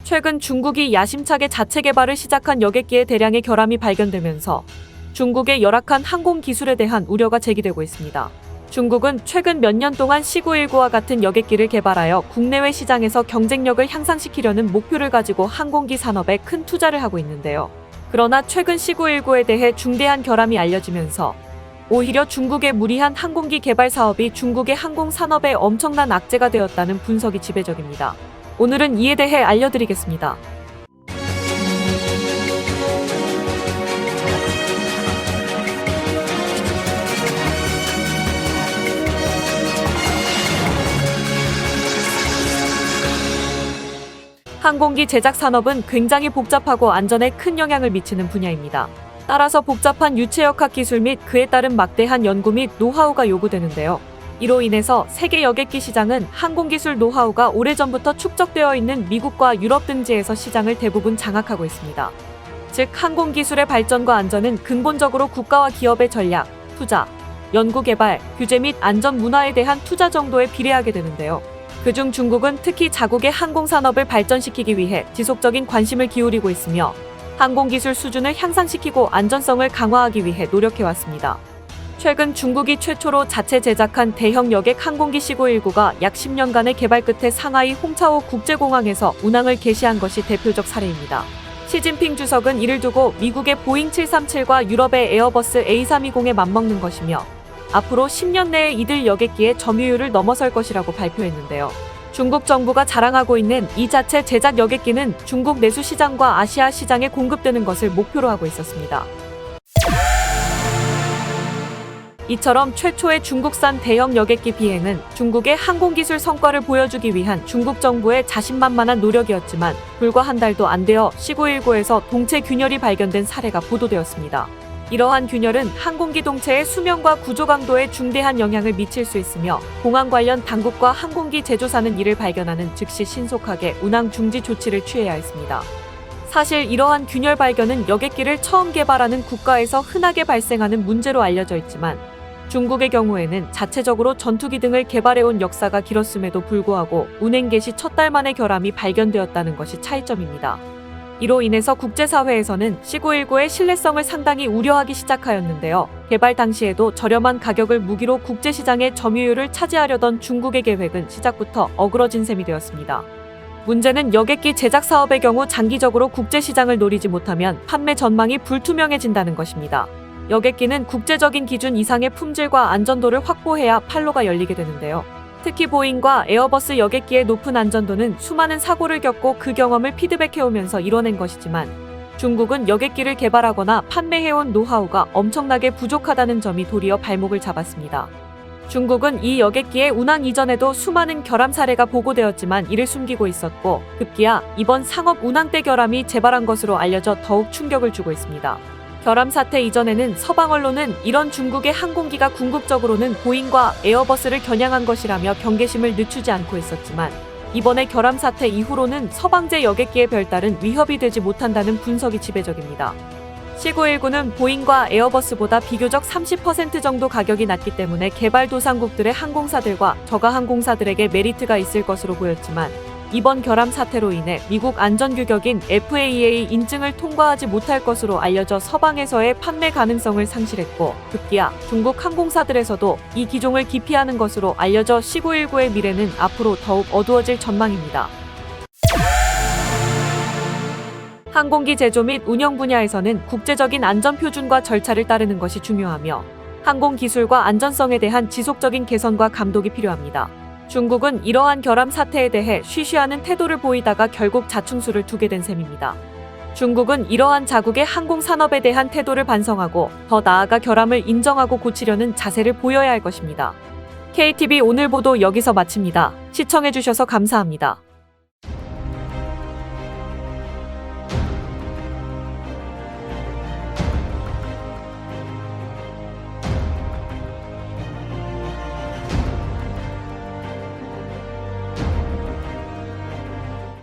최근 중국이 야심차게 자체 개발을 시작한 여객기에 대량의 결함이 발견되면서 중국의 열악한 항공 기술에 대한 우려가 제기되고 있습니다. 중국은 최근 몇 년 동안 C919와 같은 여객기를 개발하여 국내외 시장에서 경쟁력을 향상시키려는 목표를 가지고 항공기 산업에 큰 투자를 하고 있는데요. 그러나 최근 C919에 대해 중대한 결함이 알려지면서 오히려 중국의 무리한 항공기 개발 사업이 중국의 항공 산업에 엄청난 악재가 되었다는 분석이 지배적입니다. 오늘은 이에 대해 알려드리겠습니다. 항공기 제작 산업은 굉장히 복잡하고 안전에 큰 영향을 미치는 분야입니다. 따라서 복잡한 유체역학 기술 및 그에 따른 막대한 연구 및 노하우가 요구되는데요. 이로 인해서 세계 여객기 시장은 항공기술 노하우가 오래전부터 축적되어 있는 미국과 유럽 등지에서 시장을 대부분 장악하고 있습니다. 즉, 항공기술의 발전과 안전은 근본적으로 국가와 기업의 전략, 투자, 연구개발, 규제 및 안전 문화에 대한 투자 정도에 비례하게 되는데요. 그중 중국은 특히 자국의 항공산업을 발전시키기 위해 지속적인 관심을 기울이고 있으며 항공기술 수준을 향상시키고 안전성을 강화하기 위해 노력해왔습니다. 최근 중국이 최초로 자체 제작한 대형 여객 항공기 C919가 약 10년간의 개발 끝에 상하이 홍차오 국제공항에서 운항을 개시한 것이 대표적 사례입니다. 시진핑 주석은 이를 두고 미국의 보잉 737과 유럽의 에어버스 A320에 맞먹는 것이며 앞으로 10년 내에 이들 여객기의 점유율을 넘어설 것이라고 발표했는데요. 중국 정부가 자랑하고 있는 이 자체 제작 여객기는 중국 내수 시장과 아시아 시장에 공급되는 것을 목표로 하고 있었습니다. 이처럼 최초의 중국산 대형 여객기 비행은 중국의 항공기술 성과를 보여주기 위한 중국 정부의 자신만만한 노력이었지만 불과 한 달도 안 되어 C919에서 동체 균열이 발견된 사례가 보도되었습니다. 이러한 균열은 항공기 동체의 수명과 구조 강도에 중대한 영향을 미칠 수 있으며 공항 관련 당국과 항공기 제조사는 이를 발견하는 즉시 신속하게 운항 중지 조치를 취해야 했습니다. 사실 이러한 균열 발견은 여객기를 처음 개발하는 국가에서 흔하게 발생하는 문제로 알려져 있지만 중국의 경우에는 자체적으로 전투기 등을 개발해온 역사가 길었음에도 불구하고 운행 개시 첫 달 만에 결함이 발견되었다는 것이 차이점입니다. 이로 인해서 국제사회에서는 C919의 신뢰성을 상당히 우려하기 시작하였는데요. 개발 당시에도 저렴한 가격을 무기로 국제시장의 점유율을 차지하려던 중국의 계획은 시작부터 어그러진 셈이 되었습니다. 문제는 여객기 제작 사업의 경우 장기적으로 국제시장을 노리지 못하면 판매 전망이 불투명해진다는 것입니다. 여객기는 국제적인 기준 이상의 품질과 안전도를 확보해야 판로가 열리게 되는데요. 특히 보잉과 에어버스 여객기의 높은 안전도는 수많은 사고를 겪고 그 경험을 피드백해오면서 이뤄낸 것이지만 중국은 여객기를 개발하거나 판매해온 노하우가 엄청나게 부족하다는 점이 도리어 발목을 잡았습니다. 중국은 이 여객기의 운항 이전에도 수많은 결함 사례가 보고되었지만 이를 숨기고 있었고 급기야 이번 상업 운항 때 결함이 재발한 것으로 알려져 더욱 충격을 주고 있습니다. 결함 사태 이전에는 서방 언론은 이런 중국의 항공기가 궁극적으로는 보잉과 에어버스를 겨냥한 것이라며 경계심을 늦추지 않고 있었지만 이번에 결함 사태 이후로는 서방제 여객기에 별다른 위협이 되지 못한다는 분석이 지배적입니다. C919는 보잉과 에어버스보다 비교적 30% 정도 가격이 낮기 때문에 개발도상국들의 항공사들과 저가 항공사들에게 메리트가 있을 것으로 보였지만 이번 결함 사태로 인해 미국 안전규격인 FAA 인증을 통과하지 못할 것으로 알려져 서방에서의 판매 가능성을 상실했고 급기야 중국 항공사들에서도 이 기종을 기피하는 것으로 알려져 C919의 미래는 앞으로 더욱 어두워질 전망입니다. 항공기 제조 및 운영 분야에서는 국제적인 안전 표준과 절차를 따르는 것이 중요하며 항공 기술과 안전성에 대한 지속적인 개선과 감독이 필요합니다. 중국은 이러한 결함 사태에 대해 쉬쉬하는 태도를 보이다가 결국 자충수를 두게 된 셈입니다. 중국은 이러한 자국의 항공 산업에 대한 태도를 반성하고 더 나아가 결함을 인정하고 고치려는 자세를 보여야 할 것입니다. KTV 오늘 보도 여기서 마칩니다. 시청해주셔서 감사합니다.